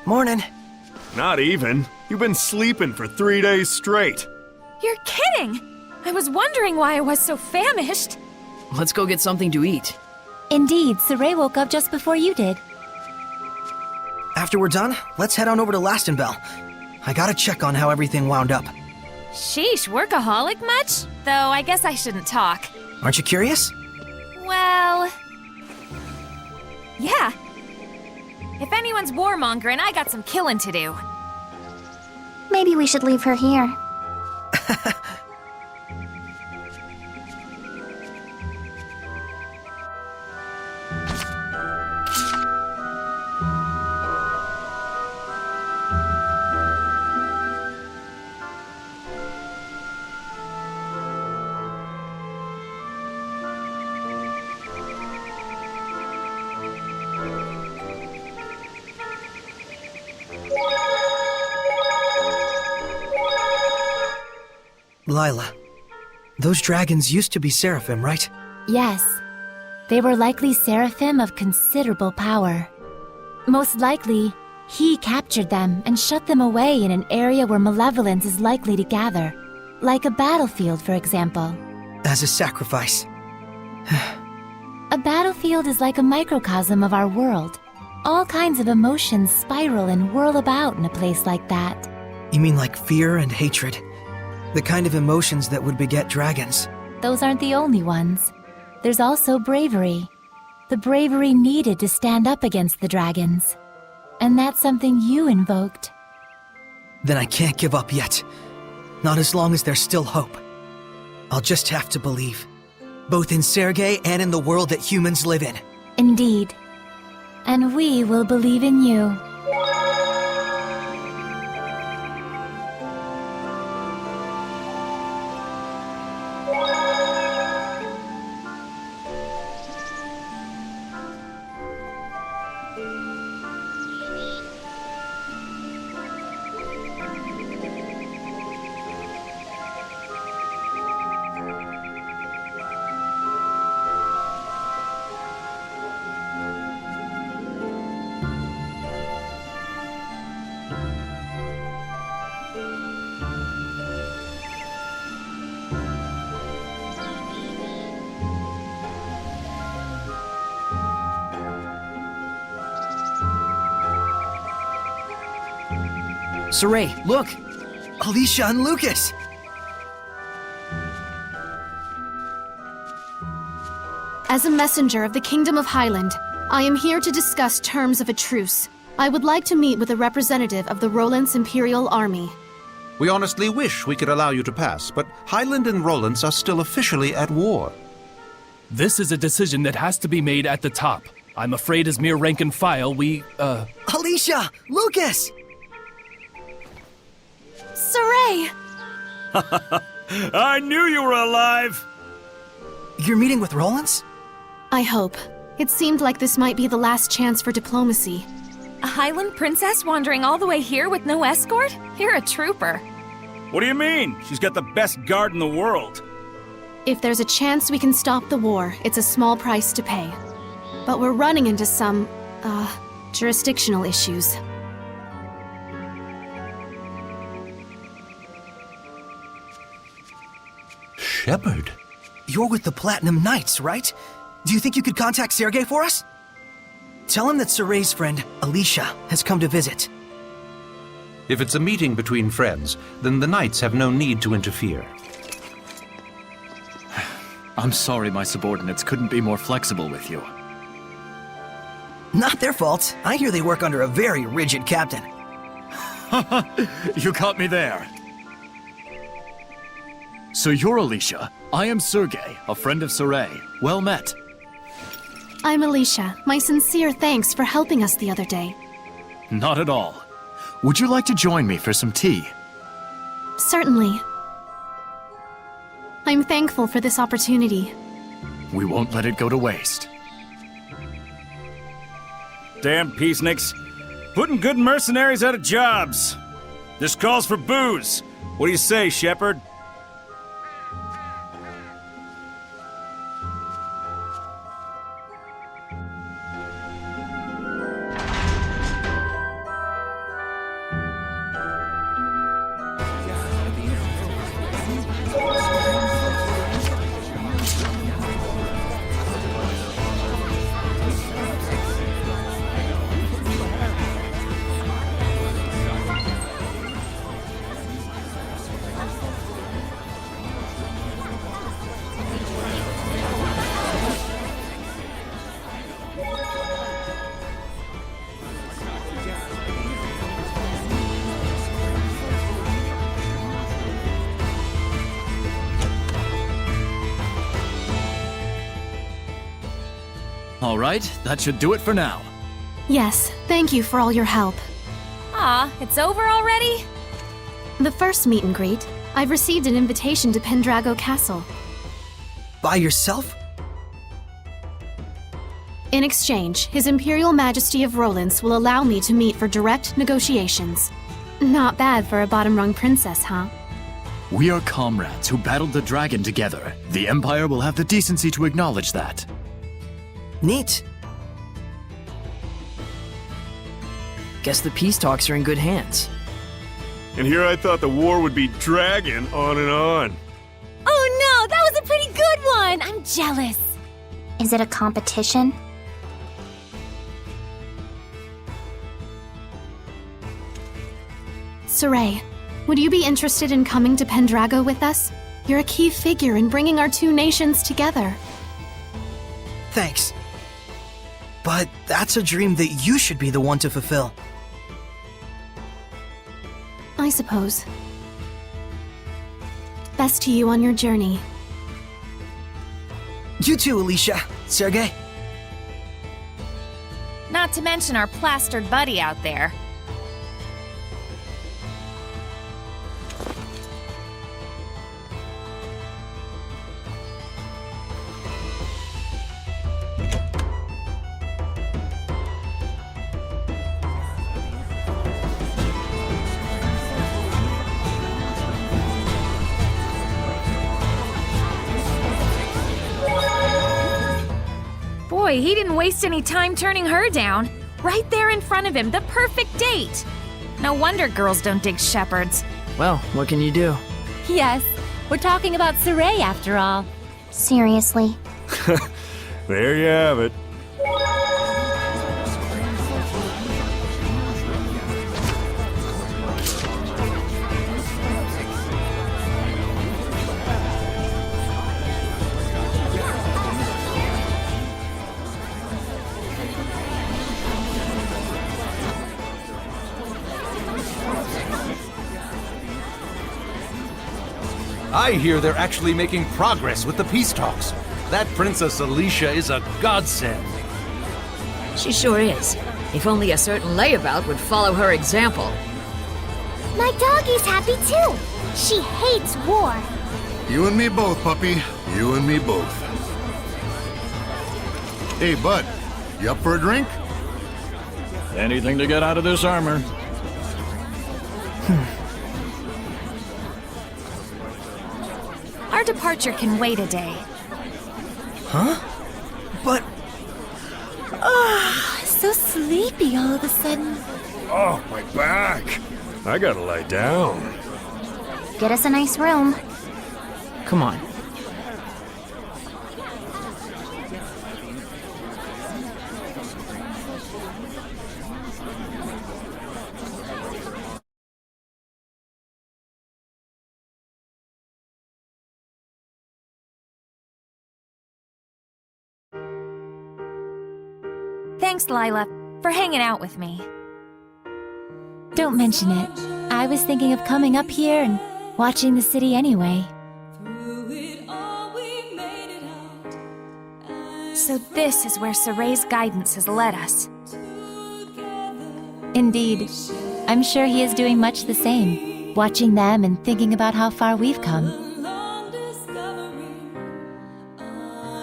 Morning. Not even. You've been sleeping for 3 days straight. You're kidding! I was wondering why I was so famished. Let's go get something to eat. Indeed, Sergei woke up just before you did. After we're done, let's head on over to Lastonbell. I gotta check on how everything wound up. Sheesh, workaholic much? Though I guess I shouldn't talk. Aren't you curious? Well... yeah. If anyone's warmongering, I got some killing to do. Maybe we should leave her here. Lila, those dragons used to be seraphim, right? Yes. They were likely seraphim of considerable power. Most likely, he captured them and shut them away in an area where malevolence is likely to gather. Like a battlefield, for example. As a sacrifice. A battlefield is like a microcosm of our world. All kinds of emotions spiral and whirl about in a place like that. You mean like fear and hatred? The kind of emotions that would beget dragons. Those aren't the only ones. There's also bravery. The bravery needed to stand up against the dragons. And that's something you invoked. Then I can't give up yet. Not as long as there's still hope. I'll just have to believe. Both in Sergei and in the world that humans live in. Indeed. And we will believe in you. Sarey, look! Alisha and Lucas! As a messenger of the Kingdom of Highland, I am here to discuss terms of a truce. I would like to meet with a representative of the Roland's Imperial Army. We honestly wish we could allow you to pass, but Highland and Roland's are still officially at war. This is a decision that has to be made at the top. I'm afraid as mere rank and file, Alisha! Lucas! Sergei! I knew you were alive! You're meeting with Roland's? I hope. It seemed like this might be the last chance for diplomacy. A Highland princess wandering all the way here with no escort? You're a trooper. What do you mean? She's got the best guard in the world. If there's a chance we can stop the war, it's a small price to pay. But we're running into some, jurisdictional issues. Shepard? You're with the Platinum Knights, right? Do you think you could contact Sergei for us? Tell him that Sergei's friend, Alicia, has come to visit. If it's a meeting between friends, then the Knights have no need to interfere. I'm sorry my subordinates couldn't be more flexible with you. Not their fault. I hear they work under a very rigid captain. You caught me there. So you're Alicia. I am Sergei, a friend of Sarey. Well met. I'm Alicia. My sincere thanks for helping us the other day. Not at all. Would you like to join me for some tea? Certainly. I'm thankful for this opportunity. We won't let it go to waste. Damn peaceniks. Putting good mercenaries out of jobs. This calls for booze. What do you say, Shepard? All right, that should do it for now. Yes, thank you for all your help. Aw, it's over already? The first meet and greet, I've received an invitation to Pendrago Castle. By yourself? In exchange, His Imperial Majesty of Rollins will allow me to meet for direct negotiations. Not bad for a bottom-rung princess, huh? We are comrades who battled the dragon together. The Empire will have the decency to acknowledge that. Neat. Guess the peace talks are in good hands. And here I thought the war would be dragging on and on. Oh no, that was a pretty good one! I'm jealous. Is it a competition? Sergei, would you be interested in coming to Pendrago with us? You're a key figure in bringing our two nations together. Thanks. But that's a dream that you should be the one to fulfill. I suppose. Best to you on your journey. You too, Alicia. Sergei. Not to mention our plastered buddy out there. Boy, he didn't waste any time turning her down. Right there in front of him, the perfect date. No wonder girls don't dig shepherds. Well, what can you do? Yes, we're talking about Sergei after all. Seriously? There you have it. I hear they're actually making progress with the peace talks. That Princess Alicia is a godsend. She sure is. If only a certain layabout would follow her example. My doggy's happy too. She hates war. You and me both, puppy. You and me both. Hey, bud. You up for a drink? Anything to get out of this armor. Our departure can wait a day. Huh? But... So sleepy all of a sudden. Oh, my back. I gotta lie down. Get us a nice room. Come on. Thanks, Lila, for hanging out with me. Don't mention it. I was thinking of coming up here and watching the city anyway. So this is where Sergei's guidance has led us. Indeed. I'm sure he is doing much the same, watching them and thinking about how far we've come.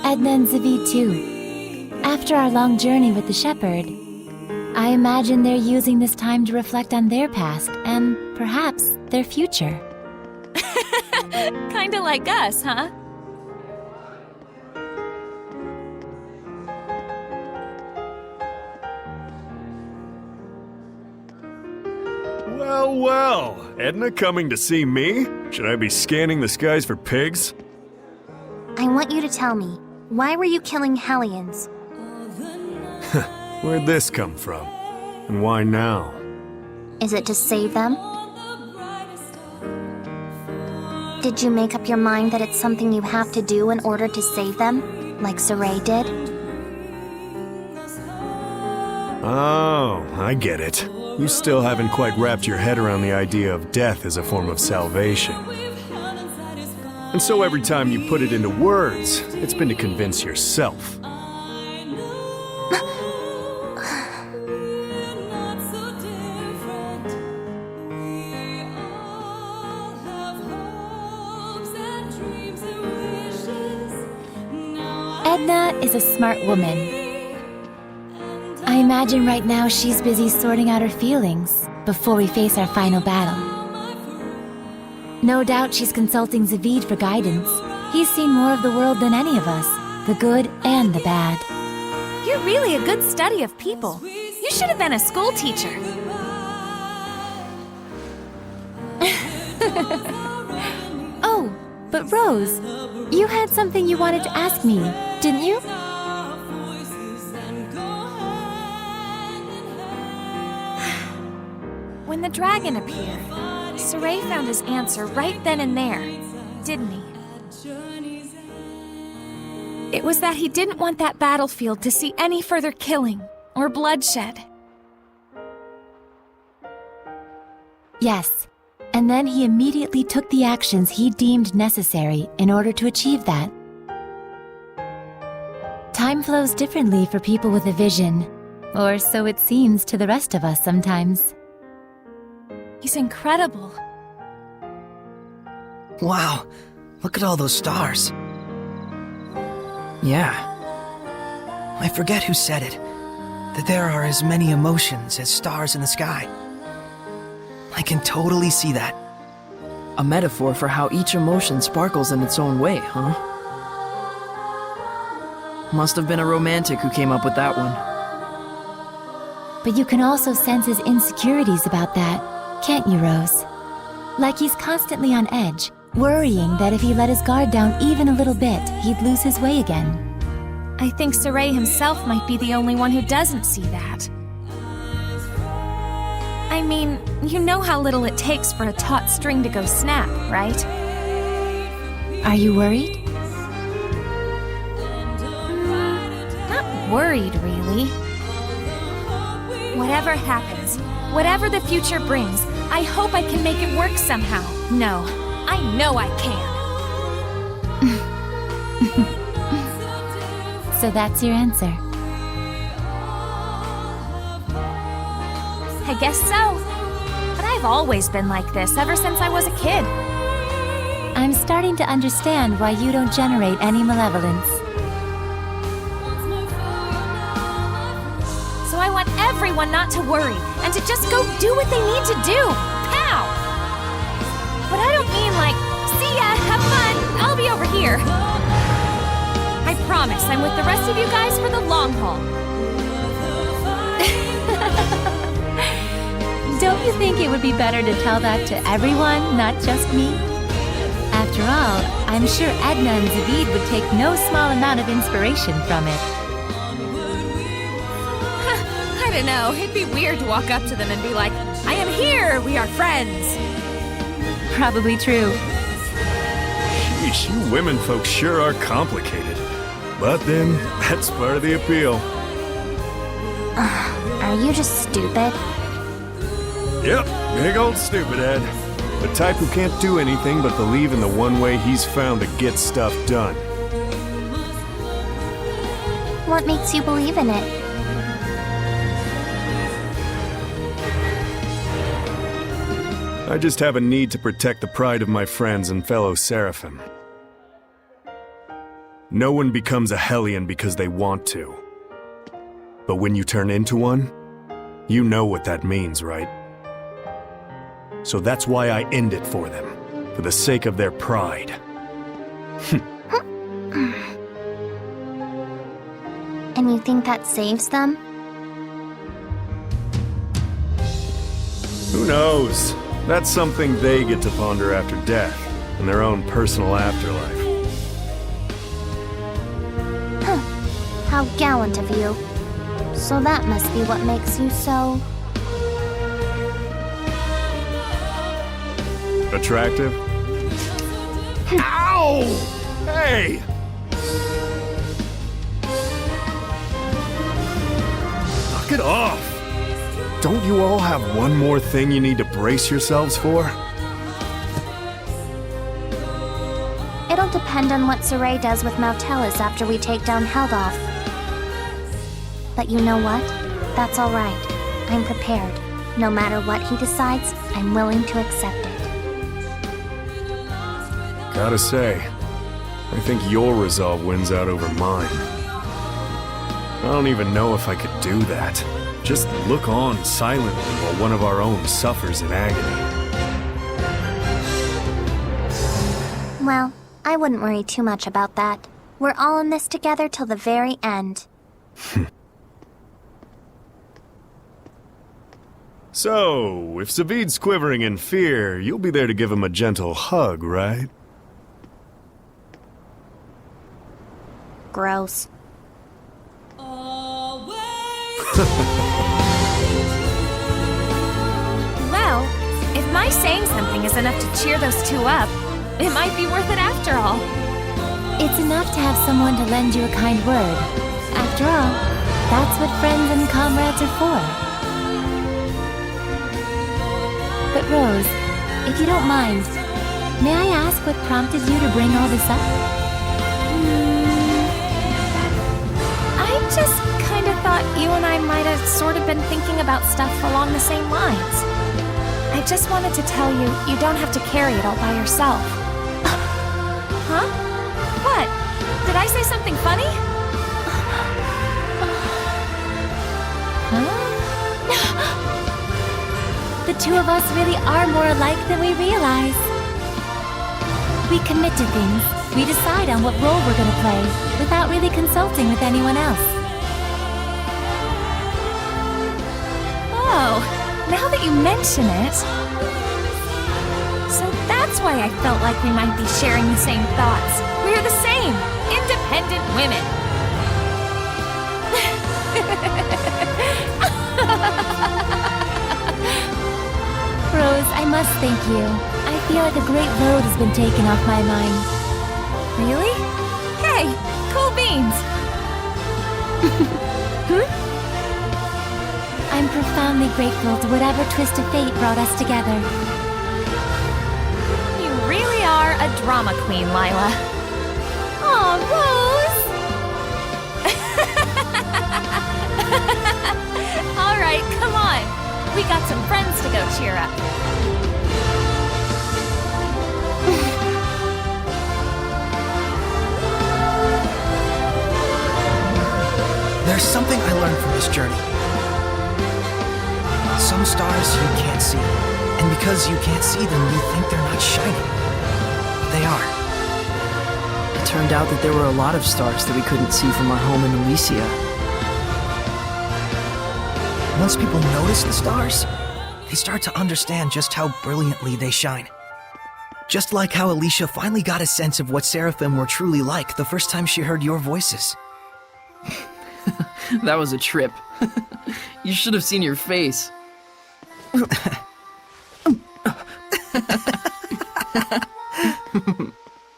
Edna and Sarey too. After our long journey with the shepherd, I imagine they're using this time to reflect on their past and, perhaps, their future. Kinda like us, huh? Well, well. Edna coming to see me? Should I be scanning the skies for pigs? I want you to tell me, why were you killing Hellions? Where'd this come from? And why now? Is it to save them? Did you make up your mind that it's something you have to do in order to save them, like Sergei did? Oh, I get it. You still haven't quite wrapped your head around the idea of death as a form of salvation. And so every time you put it into words, it's been to convince yourself. Edna is a smart woman. I imagine right now she's busy sorting out her feelings before we face our final battle. No doubt she's consulting Zavid for guidance. He's seen more of the world than any of us, the good and the bad. You're really a good study of people. You should have been a school teacher. Oh, but Rose, you had something you wanted to ask me, didn't you? When the dragon appeared, Sergei found his answer right then and there, didn't he? It was that he didn't want that battlefield to see any further killing or bloodshed. Yes, and then he immediately took the actions he deemed necessary in order to achieve that. Time flows differently for people with a vision, or so it seems to the rest of us sometimes. He's incredible. Wow, look at all those stars. Yeah. I forget who said it, that there are as many emotions as stars in the sky. I can totally see that. A metaphor for how each emotion sparkles in its own way, huh? Must have been a romantic who came up with that one. But you can also sense his insecurities about that, can't you, Rose? Like he's constantly on edge, worrying that if he let his guard down even a little bit, he'd lose his way again. I think Sergei himself might be the only one who doesn't see that. I mean, you know how little it takes for a taut string to go snap, right? Are you worried? Not worried, really. Whatever happens, whatever the future brings, I hope I can make it work somehow. No, I know I can. So that's your answer. I guess so. But I've always been like this ever since I was a kid. I'm starting to understand why you don't generate any malevolence. So I want everyone not to worry and to just go do what they need to do. Pow! But I don't mean like, see ya, have fun, I'll be over here. I promise I'm with the rest of you guys for the long haul. Don't you think it would be better to tell that to everyone, not just me? After all, I'm sure Edna and Zavid would take no small amount of inspiration from it. I don't know, it'd be weird to walk up to them and be like, I am here, we are friends. Probably true. Sheesh, you women folks sure are complicated. But then, that's part of the appeal. Are you just stupid? Yep, big old stupid head. The type who can't do anything but believe in the one way he's found to get stuff done. What makes you believe in it? I just have a need to protect the pride of my friends and fellow Seraphim. No one becomes a Hellion because they want to. But when you turn into one, you know what that means, right? So that's why I end it for them, for the sake of their pride. And you think that saves them? Who knows? That's something they get to ponder after death, in their own personal afterlife. How gallant of you. So that must be what makes you so... attractive? Ow! Hey! Knock it off! Don't you all have one more thing you need to brace yourselves for? It'll depend on what Sergei does with Mautelis after we take down Heldolf. But you know what? That's alright. I'm prepared. No matter what he decides, I'm willing to accept it. Gotta say, I think your resolve wins out over mine. I don't even know if I could do that. Just look on silently while one of our own suffers in agony. Well, I wouldn't worry too much about that. We're all in this together till the very end. So, if Savid's quivering in fear, you'll be there to give him a gentle hug, right? Gross. Well, if my saying something is enough to cheer those two up, it might be worth it after all. It's enough to have someone to lend you a kind word. After all, that's what friends and comrades are for. But Rose, if you don't mind, may I ask what prompted you to bring all this up? I just kind of thought you and I might have sort of been thinking about stuff along the same lines. I just wanted to tell you, you don't have to carry it all by yourself. Huh? What? Did I say something funny? The two of us really are more alike than we realize. We commit to things, we decide on what role we're gonna play, without really consulting with anyone else. Oh, now that you mention it... So that's why I felt like we might be sharing the same thoughts. We're the same, independent women. Rose, I must thank you. I feel like a great load has been taken off my mind. Really? Hey, cool beans. I'm profoundly grateful to whatever twist of fate brought us together. You really are a drama queen, Lila. Aw, Rose! All right, come on. We got some friends to go cheer up. There's something I learned from this journey. Some stars you can't see, and because you can't see them, you think they're not shining. They are. It turned out that there were a lot of stars that we couldn't see from our home in Alicia. Once people notice the stars, they start to understand just how brilliantly they shine. Just like how Alicia finally got a sense of what Seraphim were truly like the first time she heard your voices. That was a trip. You should have seen your face.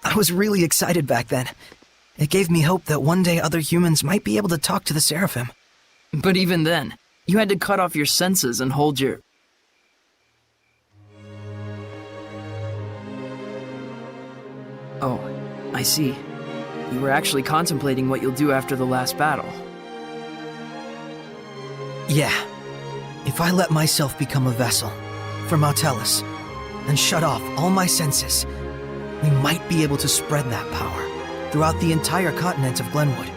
I was really excited back then. It gave me hope that one day other humans might be able to talk to the Seraphim. But even then, you had to cut off your senses and hold your... Oh, I see. You were actually contemplating what you'll do after the last battle. Yeah. If I let myself become a vessel for Mautelis and shut off all my senses, we might be able to spread that power throughout the entire continent of Glenwood.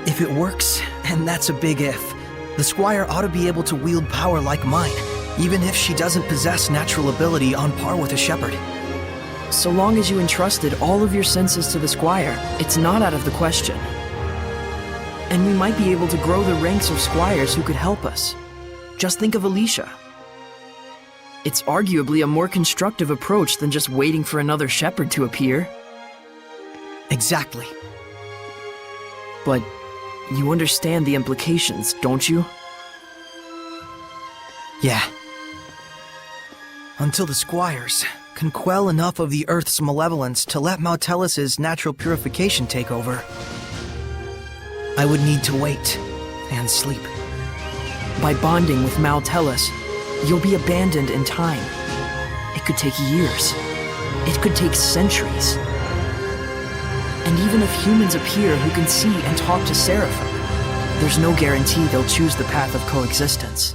If it works, and that's a big if, the Squire ought to be able to wield power like mine, even if she doesn't possess natural ability on par with a shepherd. So long as you entrusted all of your senses to the Squire, it's not out of the question. And we might be able to grow the ranks of squires who could help us. Just think of Alicia. It's arguably a more constructive approach than just waiting for another shepherd to appear. Exactly. But you understand the implications, don't you? Yeah. Until the Squires can quell enough of the Earth's malevolence to let Mautelis' natural purification take over, I would need to wait and sleep. By bonding with Mautelis, you'll be abandoned in time. It could take years. It could take centuries. And even if humans appear who can see and talk to Seraphim, there's no guarantee they'll choose the path of coexistence.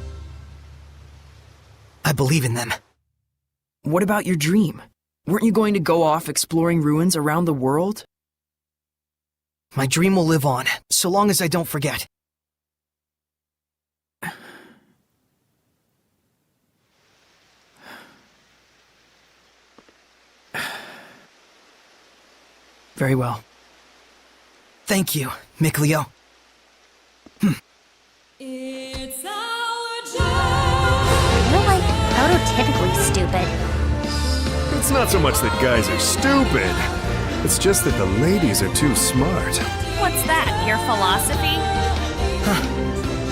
I believe in them. What about your dream? Weren't you going to go off exploring ruins around the world? My dream will live on, so long as I don't forget. Very well. Thank you, Mikleo. You're like prototypically stupid. It's not so much that guys are stupid. It's just that the ladies are too smart. What's that, your philosophy?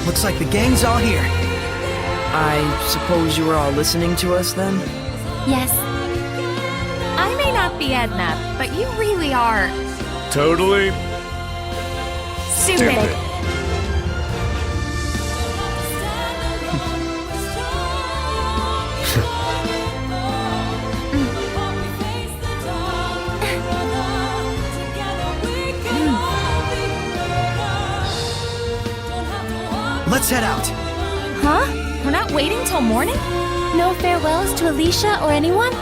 Looks like the gang's all here. I suppose you were all listening to us then? Yes. I may not be Edna, but you really are Totally stupid. Let's head out. Huh? We're not waiting till morning? No farewells to Alicia or anyone?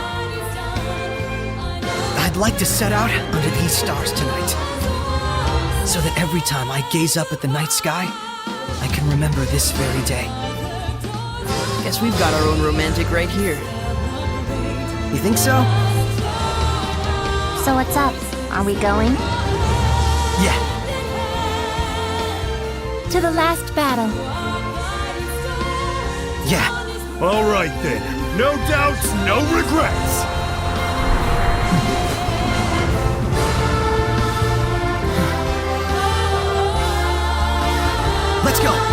I'd like to set out under these stars tonight, so that every time I gaze up at the night sky, I can remember this very day. Guess we've got our own romantic right here. You think so? So what's up? Are we going? Yeah. To the last battle. Yeah. All right then. No doubts, no regrets. Let's go.